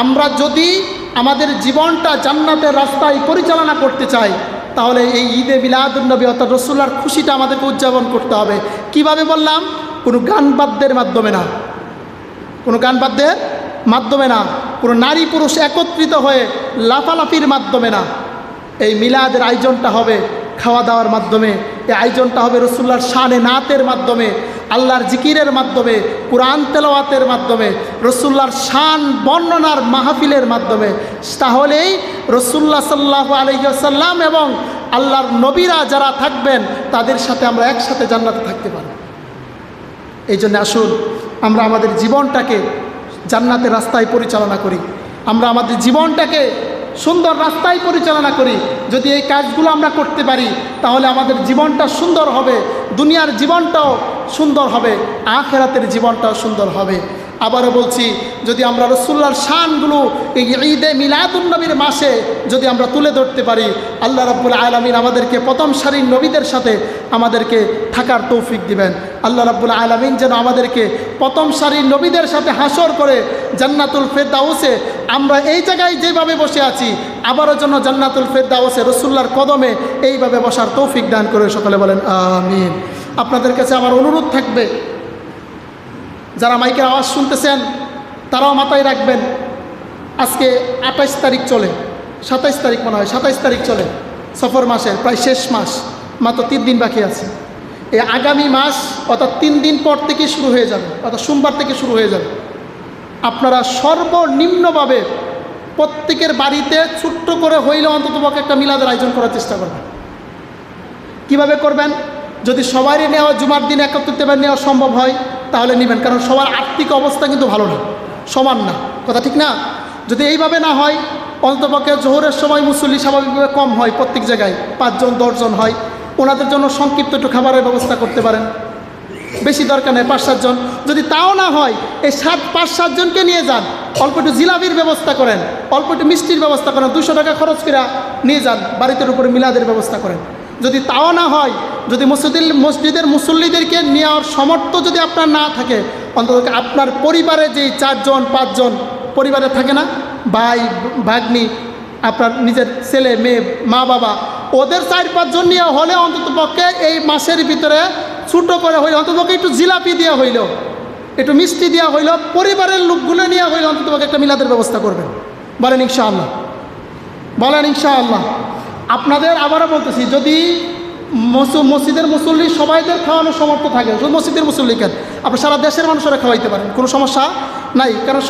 আমরা যদি আমাদের জীবনটা জান্নাতের রাস্তায় পরিচালনা করতে চাই, তাহলে এই ঈদে মিলাদুন্নবী অর্থাৎ রসুল্লাহর খুশিটা আমাদেরকে উদযাপন করতে হবে। কিভাবে বললাম? কোনো গান বাদ্যের মাধ্যমে না, কোনো গান বাদ্যের মাধ্যমে না, কোনো নারী পুরুষ একত্রিত হয়ে লাফালাফির মাধ্যমে না। এই মিলাদের আয়োজনটা হবে খাওয়া দাওয়ার মাধ্যমে, এই আয়োজনটা হবে রসুল্লাহর শানে নাতের মাধ্যমে, আল্লাহর জিকিরের মাধ্যমে, কুরআন তেলাওয়াতের মাধ্যমে, রসুল্লাহর শান বর্ণনার মাহফিলের মাধ্যমে। তাহলেই রসুল্লাহ সাল্লাল্লাহু আলাইহি ওয়াসাল্লাম এবং আল্লাহর নবীরা যারা থাকবেন তাদের সাথে আমরা একসাথে জান্নাতে থাকতে পারব। এই জন্য আসুন আমরা আমাদের জীবনটাকে জান্নাতের রাস্তায় পরিচালনা করি, আমরা আমাদের জীবনটাকে সুন্দর রাস্তায় পরিচালনা করি। যদি এই কাজগুলো আমরা করতে পারি তাহলে আমাদের জীবনটা সুন্দর হবে, দুনিয়ার জীবনটাও সুন্দর হবে, আখিরাতের জীবনটাও সুন্দর হবে। আবারও বলছি, যদি আমরা রসুল্লাহর শানগুলো এই ঈদে মিলাদুন্নবীর মাসে যদি আমরা তুলে ধরতে পারি, আল্লাহ রাব্বুল আলামিন আমাদেরকে প্রথম সারির নবীদের সাথে আমাদেরকে থাকার তৌফিক দিবেন। আল্লাহ রাব্বুল আলামিন যেন আমাদেরকে প্রথম সারির নবীদের সাথে হাসর করে জান্নাতুল ফেরদাউসে, আমরা এই জায়গায় যেভাবে বসে আছি আবারও যেন জান্নাতুল ফেরদাউসে রসুল্লাহর কদমে এইভাবে বসার তৌফিক দান করে। সকলে বলেন আমিন। আপনাদের কাছে আমার অনুরোধ থাকবে, যারা মাইকের আওয়াজ শুনতেছেন তারাও মাথায় রাখবেন, আজকে 28 তারিখ চলে, 27 তারিখ মনে হয়, 27 তারিখ চলে সফর মাসের প্রায় শেষ মাস, মাত্র 3 দিন বাকি আছে। এই আগামী মাস অর্থাৎ 3 দিন পর থেকে শুরু হয়ে যাবে, অর্থাৎ সোমবার থেকে শুরু হয়ে যাবে। আপনারা সর্বনিম্নভাবে প্রত্যেকের বাড়িতে ছোট্ট করে হইলে অন্ততপক্ষে একটা মিলাদের আয়োজন করার চেষ্টা করবেন। কিভাবে করবেন? যদি সবারই নেওয়া জুমার দিন একত্রিত নেওয়া সম্ভব হয় তাহলে নেবেন, কারণ সবার আর্থিক অবস্থা কিন্তু ভালো না, সমান না, কথা ঠিক না? যদি এইভাবে না হয়, অন্ততপক্ষে জোহরের সময় মুসল্লি স্বাভাবিকভাবে কম হয়, প্রত্যেক জায়গায় 5 জন 10 জন হয়, ওনাদের জন্য সংক্ষিপ্ত একটু খাবারের ব্যবস্থা করতে পারেন, বেশি দরকার নেই 5-7 জন। যদি তাও না হয়, এই 5-7 জনকে নিয়ে যান, অল্প একটু জিলাপির ব্যবস্থা করেন, অল্প একটু মিষ্টির ব্যবস্থা করেন, 200 টাকা খরচ করে নিয়ে যান, বাড়িতে উপরে মিলাদের ব্যবস্থা করেন। যদি তাও না হয়, যদি মসজিদের মুসল্লিদেরকে নেওয়ার সামর্থ্য যদি আপনার না থাকে, অন্তত আপনার পরিবারে যেই 4 জন 5 জন পরিবারে থাকে না, ভাই ভাগ্নি, আপনার নিজের ছেলে মেয়ে মা বাবা, ওদের 4-5 জন নিয়ে হলে অন্ততপক্ষে এই মাসের ভিতরে ছোটো করে হইলে অন্ততপক্ষে একটু জিলাপি দেওয়া হইল, একটু মিষ্টি দেওয়া হইল, পরিবারের লোকগুলো নেওয়া হইলে অন্ততপক্ষে একটা মিলাদের ব্যবস্থা করবেন। বলেন ইনশাআল্লাহ, বলেন ইনশাআল্লাহ। আপনাদের আবারও বলতেছি, যদি মসজিদের মুসল্লি সবাইদের খাওয়ানোর সমর্থ থাকে, শুধু মসজিদের মুসল্লি কেন, আপনি সারা দেশের মানুষেরা খাওয়াইতে পারেন, কোনো সমস্যা নাই, কারণ